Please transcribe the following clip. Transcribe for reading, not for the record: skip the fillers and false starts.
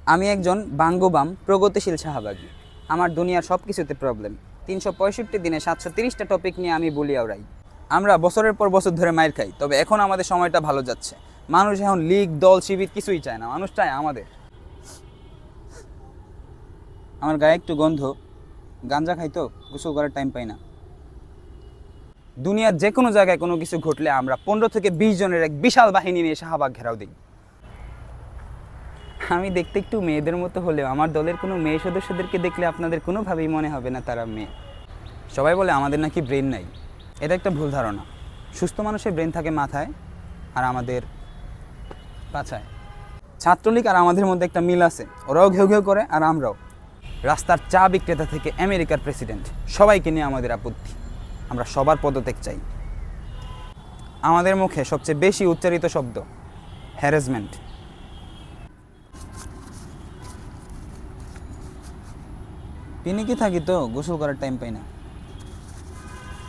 আমি একজন বাঙ্গবাম প্রগতিশীল শাহবাগী। আমার দুনিয়ার সব কিছুতে প্রবলেম। ৩৬৫ দিনে ৭৩০টা টপিক নিয়ে আমি বলি আওড়াই। আমরা বছরের পর বছর ধরে মাইর খাই, তবে এখন আমাদের সময়টা ভালো যাচ্ছে। মানুষ এখন লীগ, দল, শিবির কিছুই চায় না, মানুষ চায় আমাদের। আমার গায়ে একটু গন্ধ, গাঞ্জা খাই তো, গোসল করার টাইম পাই না। দুনিয়ার যে কোনো জায়গায় কোনো কিছু ঘটলে আমরা ১৫ থেকে ২০ জনের এক বিশাল বাহিনী নিয়ে শাহবাগ ঘেরাও দিই। আমি দেখতে একটু মেয়েদের মতো হলেও আমার দলের কোনো মেয়ে সদস্যদেরকে দেখলে আপনাদের কোনোভাবেই মনে হবে না তারা মেয়ে। সবাই বলে আমাদের নাকি ব্রেন নাই। এটা একটা ভুল ধারণা। সুস্থ মানুষের ব্রেন থাকে মাথায়, আর আমাদের পাছায়। ছাত্রলীগ আর আমাদের মধ্যে একটা মিল আছে, ওরাও ঘেউ ঘেউ করে আর আমরাও। রাস্তার চা বিক্রেতা থেকে আমেরিকার প্রেসিডেন্ট, সবাইকে নিয়ে আমাদের আপত্তি। আমরা সবার পদত্যাগ চাই। আমাদের মুখে সবচেয়ে বেশি উচ্চারিত শব্দ হ্যারাসমেন্ট। পিনিকে থাকি তো, গোসল করার টাইম পাই না।